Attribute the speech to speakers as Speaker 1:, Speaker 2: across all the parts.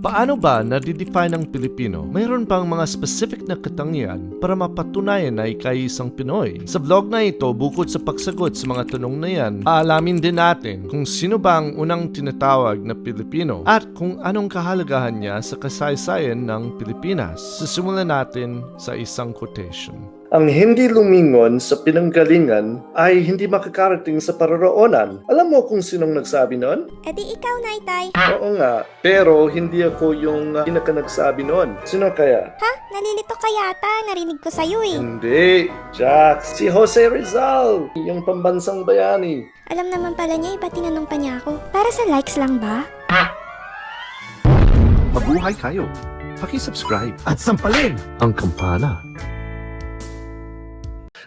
Speaker 1: Paano ba na-define ng Pilipino? Mayroon bang mga specific na katangian para mapatunayan na ikay isang Pinoy? Sa vlog na ito, bukod sa pagsagot sa mga tanong na yan, aalamin din natin kung sino ba ang unang tinatawag na Pilipino at kung anong kahalagahan niya sa kasaysayan ng Pilipinas. Sisimulan natin sa isang quotation.
Speaker 2: Ang hindi lumingon sa pinanggalingan ay hindi makakarating sa paroroonan. Alam mo kung sinong nagsabi nun?
Speaker 3: E di ikaw, Naitay.
Speaker 2: Oo nga, pero hindi ako yung pinaka nagsabi nun. Sino kaya?
Speaker 3: Ha? Nalilito ka yata. Narinig ko sa'yo eh.
Speaker 2: Hindi, Jack. Si Jose Rizal, yung pambansang bayani.
Speaker 3: Alam naman pala niya, iba tinanong pa niya ako. Para sa likes lang ba?
Speaker 1: Mabuhay kayo! Paki-subscribe at sampalin ang kampana.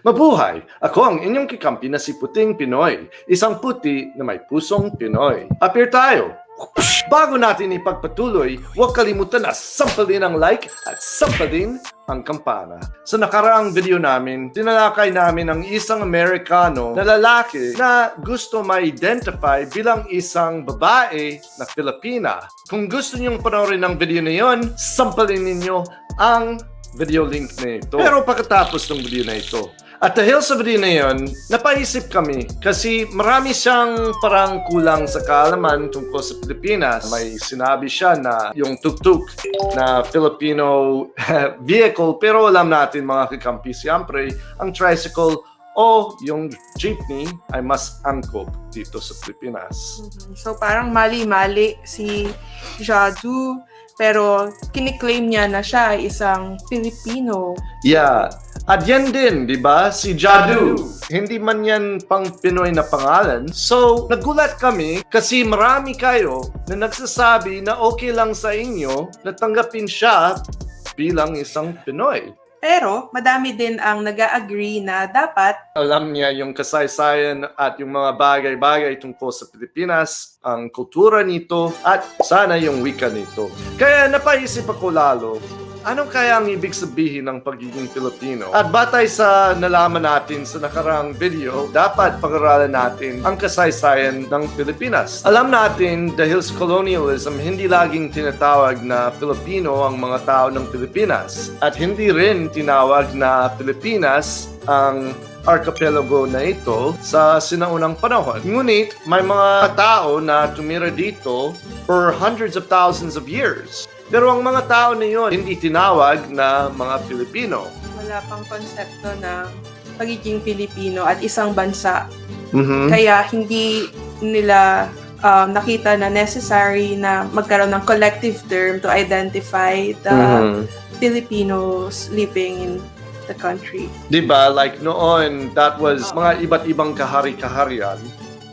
Speaker 2: Mabuhay! Ako ang inyong Kakampi na si Puting Pinoy, isang puti na may pusong Pinoy. Apir tayo! Bago natin ipagpatuloy, huwag kalimutan na sampalin ang like at sampalin ang kampana. Sa nakaraang video namin, tinalakay namin ang isang Amerikano na lalaki na gusto ma-identify bilang isang babae na Filipina. Kung gusto niyong panoorin ang video na yon, sampalin ninyo ang video link na ito. Pero pagkatapos ng video na ito, at dahil sa video na yun, napaisip kami kasi marami siyang parang kulang sa kaalaman tungkol sa Pilipinas. May sinabi siya na yung tuk-tuk na Filipino vehicle, pero alam natin mga Kakampi, siyempre, ang tricycle o yung jeepney ay mas angkop dito sa Pilipinas.
Speaker 4: So parang mali-mali si Jadu, pero kiniklaim niya na siya ay isang Filipino.
Speaker 2: Yeah. At yan din, di ba? Si Jadu. Hindi man yan pang Pinoy na pangalan. So, nagulat kami kasi marami kayo na nagsasabi na okay lang sa inyo na tanggapin siya bilang isang Pinoy.
Speaker 4: Pero madami din ang nag-agree na dapat
Speaker 2: Alam niya yung kasaysayan at yung mga bagay-bagay tungkol sa Pilipinas, ang kultura nito, at sana yung wika nito. Kaya napaisip ako lalo, ano kaya ang ibig sabihin ng pagiging Pilipino? At batay sa nalaman natin sa nakarang video, dapat pag-aralan natin ang kasaysayan ng Pilipinas. Alam natin dahil sa colonialism, hindi laging tinatawag na Filipino ang mga tao ng Pilipinas. At hindi rin tinawag na Pilipinas ang archipelago na ito sa sinaunang panahon. Ngunit may mga tao na tumira dito for hundreds of thousands of years. Pero ang mga tao na yun, hindi tinawag na mga Pilipino.
Speaker 4: wala pang konsepto ng pagiging Pilipino at isang bansa.
Speaker 2: Mhm.
Speaker 4: Kaya hindi nila nakita na necessary na magkaroon ng collective term to identify the Filipinos living in the country.
Speaker 2: Diba? Like noon, that was mga iba't ibang kahari-kaharian.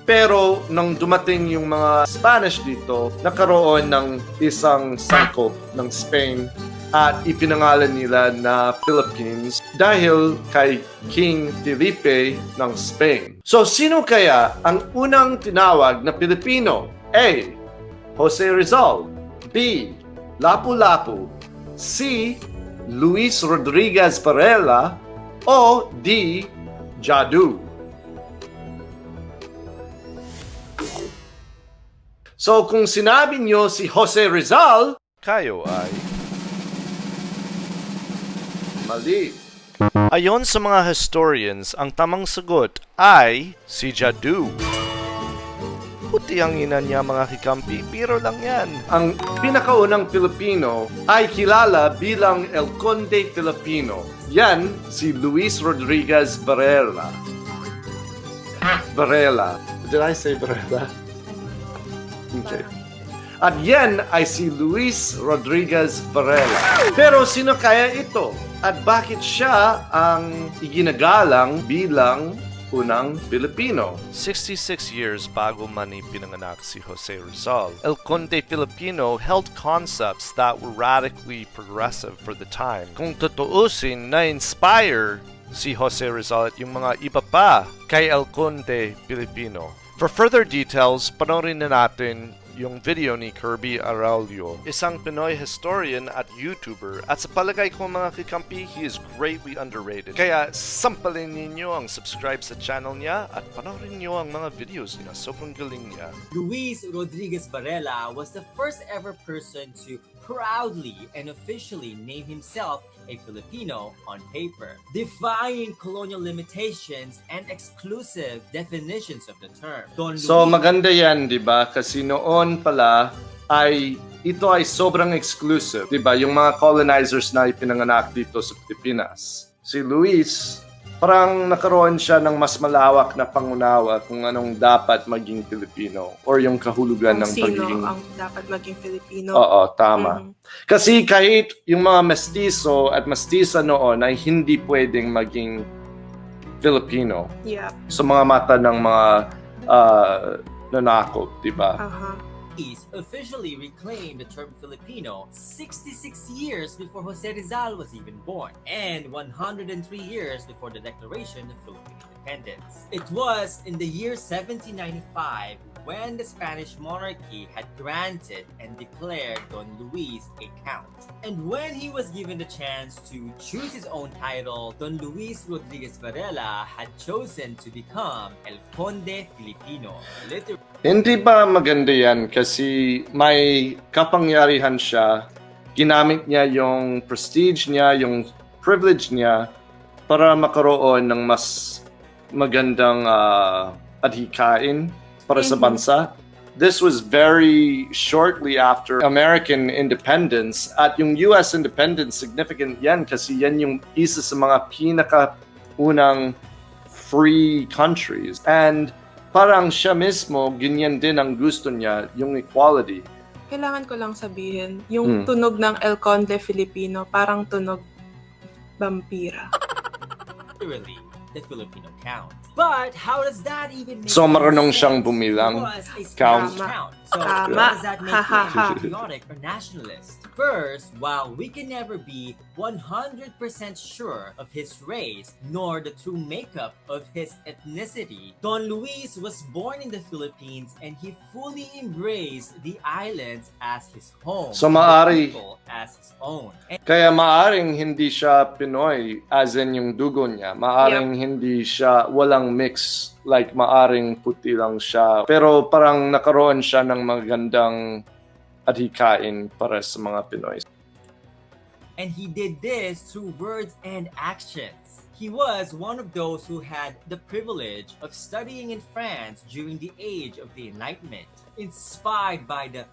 Speaker 2: Pero nang dumating yung mga Spanish dito, nakaroon ng isang sangkop ng Spain at ipinangalan nila na Philippines dahil kay King Felipe ng Spain. So sino kaya ang unang tinawag na Pilipino? A. Jose Rizal. B. Lapu-Lapu. C. Luis Rodriguez Varela. O D. Jadu. So kung sinabi nyo si Jose Rizal,
Speaker 1: Kayo ay...
Speaker 2: mali.
Speaker 1: Ayon sa mga historians, ang tamang sagot ay si Jadu. Puti ang ina niya mga Kakampi, pero lang yan.
Speaker 2: Ang pinakaunang Filipino ay kilala bilang El Conde Filipino. Yan si Luis Rodriguez Varela. Varela. Did I say Varela? Okay. At yan ay si Luis Rodriguez Varela. Pero sino kaya ito? At bakit siya ang iginagalang bilang unang Pilipino?
Speaker 1: 66 years bago man ipinanganak si Jose Rizal, El Conde Filipino held concepts that were radically progressive for the time. Kung tutuusin, na-inspire si Jose Rizal at yung mga iba pa kay El Conde Filipino. For further details, panoorin na natin yung video ni Kirby Araulio, isang Pinoy historian at YouTuber, at sa palagay ko mga kakampi, he is greatly underrated. Kaya sampalin ninyo ang subscribe sa channel niya at panoorin niyo ang mga videos niya. Sobrang galing niya.
Speaker 5: Luis Rodriguez Varela was the first ever person to proudly and officially name himself a Filipino on paper, defying colonial limitations and exclusive definitions of the term.
Speaker 2: So maganda yan, di ba? Kasi noon pala ito ay sobrang exclusive, di ba? Yung mga colonizers na ipinanganak dito sa Pilipinas. Si Luis, parang nakaroon siya ng mas malawak na pangunawa kung anong dapat maging Filipino or yung kahulugan ng pagiging...
Speaker 4: Sino ang dapat maging Filipino.
Speaker 2: Oo, tama. Kasi kahit yung mga mestizo at mestiza noon ay hindi pwedeng maging Filipino.
Speaker 4: Yeah.
Speaker 2: Sa mga mata ng mga nanakop, di ba?
Speaker 5: Luis officially reclaimed the term Filipino 66 years before Jose Rizal was even born, and 103 years before the declaration of Philippine independence. It was in the year 1795 when the Spanish monarchy had granted and declared Don Luis a count. And when he was given the chance to choose his own title, Don Luis Rodriguez Varela had chosen to become El Conde Filipino.
Speaker 2: Hindi ba maganda yan kasi may kapangyarihan siya, ginamit niya yung prestige niya, yung privilege niya para makaroon ng mas magandang adhikain para sa bansa. This was very shortly after American independence, at yung US independence significant yan kasi yan yung isa sa mga pinakaunang free countries. And parang siya mismo, ganyan din ang gusto niya, yung equality.
Speaker 4: Kailangan ko lang sabihin, yung tunog ng El Conde Filipino, parang tunog vampira.
Speaker 5: Literally, the Filipino count. But how does that even make
Speaker 2: So marunong
Speaker 5: sense?
Speaker 2: siyang bumilang.
Speaker 5: It was a
Speaker 2: Count.
Speaker 5: Spanish count. So
Speaker 4: Tama.
Speaker 5: how does that make him
Speaker 4: Ha.
Speaker 5: patriotic or nationalist? First, while we can never be 100% sure of his race nor the true makeup of his ethnicity, Don Luis was born in the Philippines and he fully embraced the islands as his home.
Speaker 2: So
Speaker 5: and the
Speaker 2: maari-
Speaker 5: people as his own. And
Speaker 2: Kaya maaring hindi siya Pinoy, as in yung dugo niya. Maaring hindi siya, walang mix. Like maaring puti lang siya. Pero parang nakaroon siya ng magandang adhikain para sa mga Pinoy.
Speaker 5: And he did this through words and actions. He was one of those who had the privilege of studying in France during the age of the Enlightenment. Inspired by the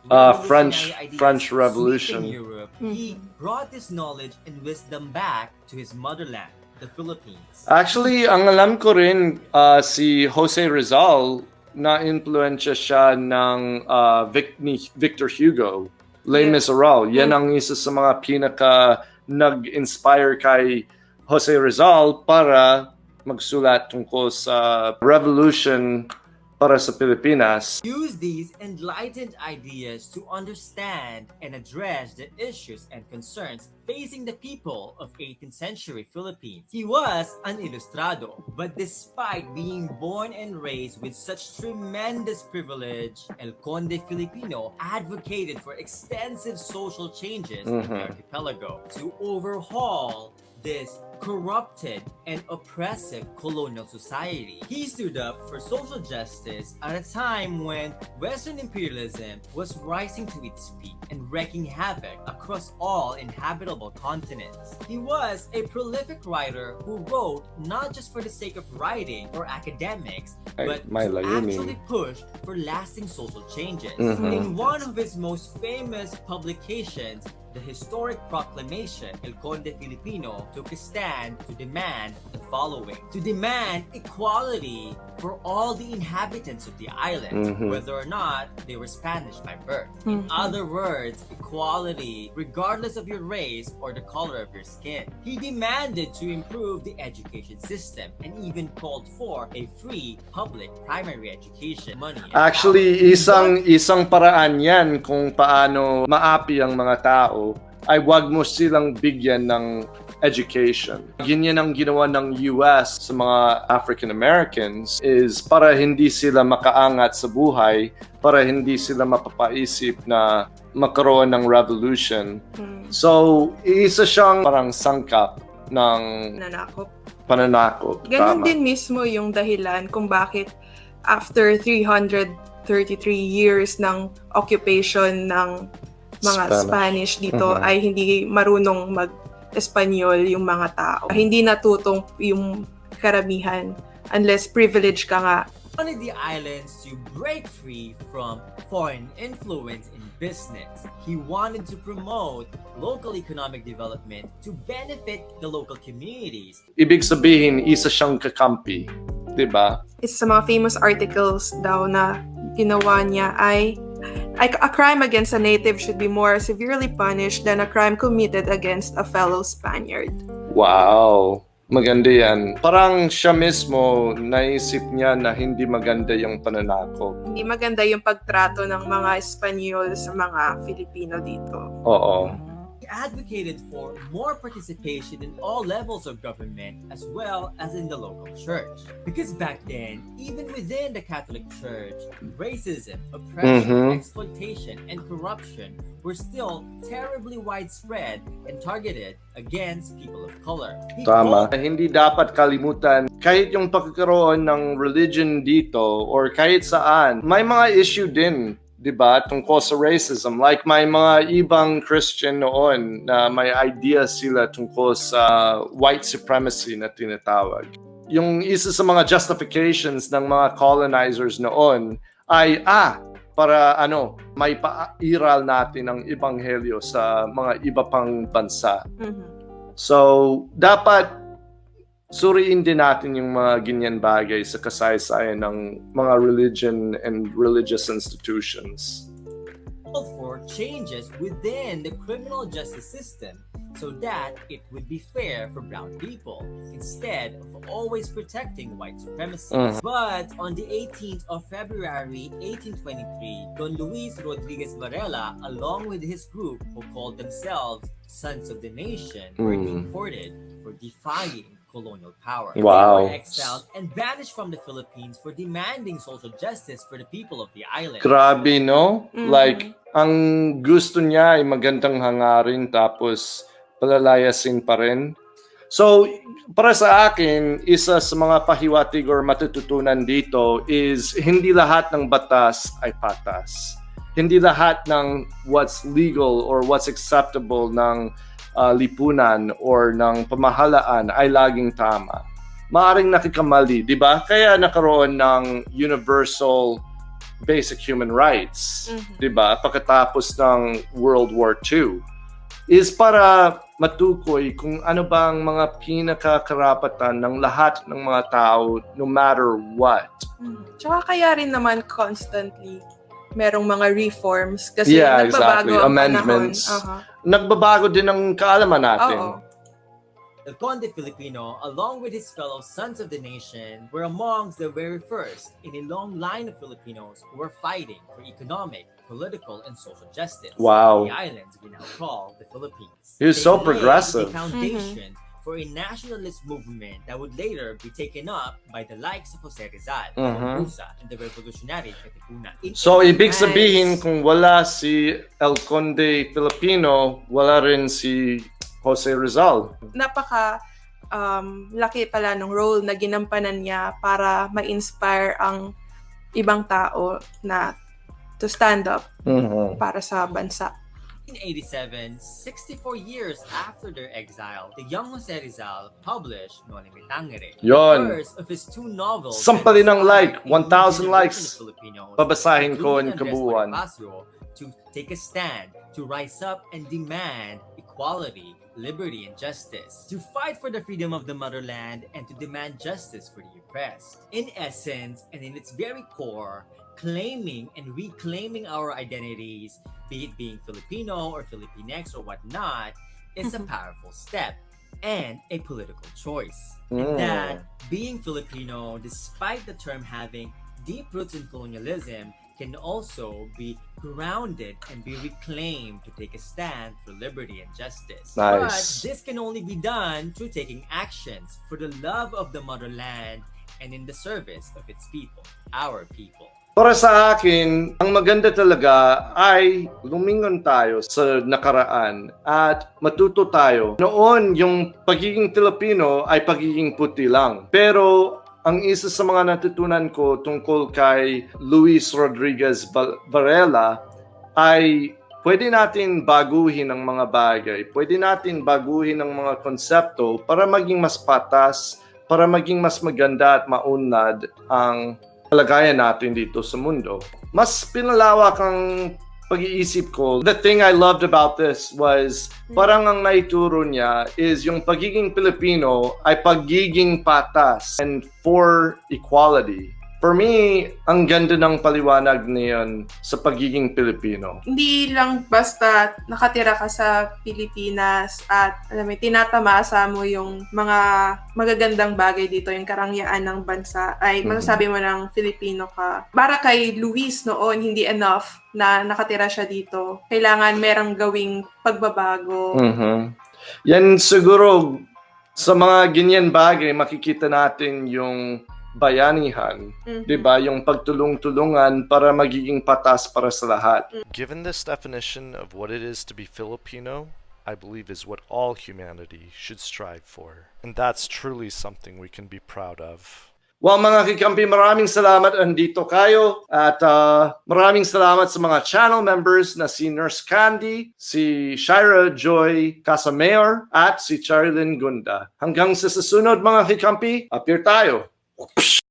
Speaker 2: French
Speaker 5: ideas
Speaker 2: Revolution.
Speaker 5: sweeping Europe, he brought this knowledge and wisdom back to his motherland, the Philippines.
Speaker 2: Actually, ang alam ko rin, si Jose Rizal, na-influensya siya ng ni Victor Hugo, Les Miserables. Yan ang isa sa mga pinaka nag-inspire kay Jose Rizal para magsulat tungkol sa revolution para sa Pilipinas.
Speaker 5: Use these enlightened ideas to understand and address the issues and concerns facing the people of 18th century Philippines. He was an ilustrado, but despite being born and raised with such tremendous privilege, El Conde Filipino advocated for extensive social changes in the archipelago to overhaul this corrupted and oppressive colonial society. He stood up for social justice at a time when Western imperialism was rising to its peak and wreaking havoc across all inhabitable continents. He was a prolific writer who wrote not just for the sake of writing or academics, but
Speaker 2: may
Speaker 5: to
Speaker 2: layunin.
Speaker 5: actually push for lasting social changes. In one of his most famous publications, the historic proclamation El Conde Filipino took a stand to demand the following: to demand equality for all the inhabitants of the island, whether or not they were Spanish by birth. In other words, equality regardless of your race or the color of your skin. He demanded to improve the education system and even called for a free public primary education. Money and
Speaker 2: Actually, isang paraan yan kung paano maapi ang mga tao ay wag mo silang bigyan ng education. Ganyan ang ginawa ng US sa mga African Americans is para hindi sila makaangat sa buhay, para hindi sila mapapaisip na magkaroon ng revolution. So, isa siyang parang sangkap ng
Speaker 4: Nanakop.
Speaker 2: pananakop.
Speaker 4: Ganon
Speaker 2: Tama.
Speaker 4: din mismo yung dahilan kung bakit after 333 years ng occupation ng mga Spanish dito ay hindi marunong mag-Espanyol yung mga tao. Hindi natutong yung karamihan unless privileged ka nga.
Speaker 5: Wanted the islands to break free from foreign influence in business. He wanted to promote local economic development to benefit the local communities.
Speaker 2: Ibig sabihin, isa siyang kakampi. Diba?
Speaker 4: Isa sa mga famous articles daw na ginawa niya ay a crime against a native should be more severely punished than a crime committed against a fellow Spaniard.
Speaker 2: Wow! Maganda yan. Parang siya mismo, naisip niya na hindi maganda yung pananakop.
Speaker 4: Hindi maganda yung pagtrato ng mga Espanyol sa mga Filipino dito.
Speaker 2: Oo.
Speaker 5: He advocated for more participation in all levels of government as well as in the local church. Because back then, even within the Catholic Church, racism, oppression, exploitation, and corruption were still terribly widespread and targeted against people of color. He
Speaker 2: Tama. Hindi dapat kalimutan, kahit yung pagkakaroon ng religion dito or kahit saan, may mga issue din, di ba, tungkol sa racism. Like may mga ibang Christian noon na may idea sila tungkol sa white supremacy na tinatawag. Yung isa sa mga justifications ng mga colonizers noon ay, para may pairal natin ang ebanghelyo sa mga iba pang bansa. So, dapat suriin din natin yung mga ganyan bagay sa kasaysayan ng mga religion and religious institutions.
Speaker 5: called for changes within the criminal justice system so that it would be fair for brown people instead of always protecting white supremacy. But on the 18th of February 1823, Don Luis Rodriguez Varela, along with his group who called themselves Sons of the Nation, were deported for defying colonial power.
Speaker 2: Wow.
Speaker 5: They were exiled and banished from the Philippines for demanding social justice for the people of the island.
Speaker 2: Grabe, no? Like, ang gusto niya ay magandang hangarin tapos palalayasin pa rin. So, para sa akin, isa sa mga pahiwatig or matututunan dito is hindi lahat ng batas ay patas. Hindi lahat ng what's legal or what's acceptable ng lipunan or ng pamahalaan ay laging tama. Maaring nakikamali, di ba? Kaya nakaroon ng universal basic human rights, di ba? Pagkatapos ng World War II is para matukoy kung ano bang mga pinakakarapatan ng lahat ng mga tao no matter what.
Speaker 4: Tsaka kaya rin naman constantly merong mga reforms kasi
Speaker 2: Yeah,
Speaker 4: nagbabago
Speaker 2: exactly.
Speaker 4: ang
Speaker 2: Amendments.
Speaker 4: panahon.
Speaker 2: Nagbabago din ang kaalaman natin.
Speaker 4: Oo.
Speaker 5: El Conde Filipino, along with his fellow sons of the nation, were amongst the very first in a long line of Filipinos who were fighting for economic, political, and social justice.
Speaker 2: Wow.
Speaker 5: The islands we now call the Philippines.
Speaker 2: He was
Speaker 5: They
Speaker 2: so
Speaker 5: laid
Speaker 2: progressive.
Speaker 5: The foundation for a nationalist movement that would later be taken up by the likes of Jose Rizal, Pusa, and the revolutionary Katipunan.
Speaker 2: So, ibig sabihin, kung wala si El Conde Filipino, wala rin si Jose Rizal.
Speaker 4: Napaka laki pala ng role na ginampanan niya para ma-inspire ang ibang tao na to stand up para sa bansa.
Speaker 5: In 1887, 64 years after their exile, the young Jose Rizal published Noli Me Tangere, the
Speaker 2: Yon.
Speaker 5: first of his two novels.
Speaker 2: Sampalin ng like,
Speaker 5: that
Speaker 2: 1,000
Speaker 5: inspired
Speaker 2: likes.
Speaker 5: indigenous Filipinos,
Speaker 2: Babasahin ko
Speaker 5: including
Speaker 2: in
Speaker 5: Andres
Speaker 2: kabuuan.
Speaker 5: Bonifacio, to take a stand, to rise up and demand equality, liberty, and justice, to fight for the freedom of the motherland, and to demand justice for the oppressed. In essence, and in its very core, claiming and reclaiming our identities, be it being Filipino or Filipinx or whatnot, is a powerful step and a political choice. And that being Filipino, despite the term having deep roots in colonialism, can also be grounded and be reclaimed to take a stand for liberty and justice. But
Speaker 2: Nice.
Speaker 5: this can only be done through taking actions for the love of the motherland and in the service of its people, our people.
Speaker 2: Para sa akin, ang maganda talaga ay lumingon tayo sa nakaraan at matuto tayo. Noon, yung pagiging Filipino ay pagiging puti lang. Pero ang isa sa mga natutunan ko tungkol kay Luis Rodriguez Varela ay pwede natin baguhin ang mga bagay. Pwede natin baguhin ang mga konsepto para maging mas patas, para maging mas maganda at maunlad ang kalagayan natin dito sa mundo. Mas pinalawak ang pag-iisip ko. The thing I loved about this was parang ang naituro niya is yung pagiging Pilipino ay pagiging patas and for equality. For me, ang ganda ng paliwanag niyon sa pagiging Pilipino.
Speaker 4: Hindi lang basta nakatira ka sa Pilipinas at alam mo, tinatamasa mo yung mga magagandang bagay dito, yung karangyaan ng bansa, ay masasabi mo ng Filipino ka. Para kay Luis noon, hindi enough na nakatira siya dito. Kailangan merong gawing pagbabago.
Speaker 2: Yan siguro, sa mga ganyan bagay, makikita natin yung bayanihan, 'di ba? Yung pagtulong-tulungan para magiging patas para sa lahat.
Speaker 1: Given this definition of what it is to be Filipino, I believe is what all humanity should strive for. And that's truly something we can be proud of.
Speaker 2: Well, mga Kakampi, maraming salamat andito kayo at maraming salamat sa mga channel members na si Nurse Candy, si Shira Joy Casamayor at si Charilyn Gunda. Hanggang sa susunod mga Kakampi, apir tayo!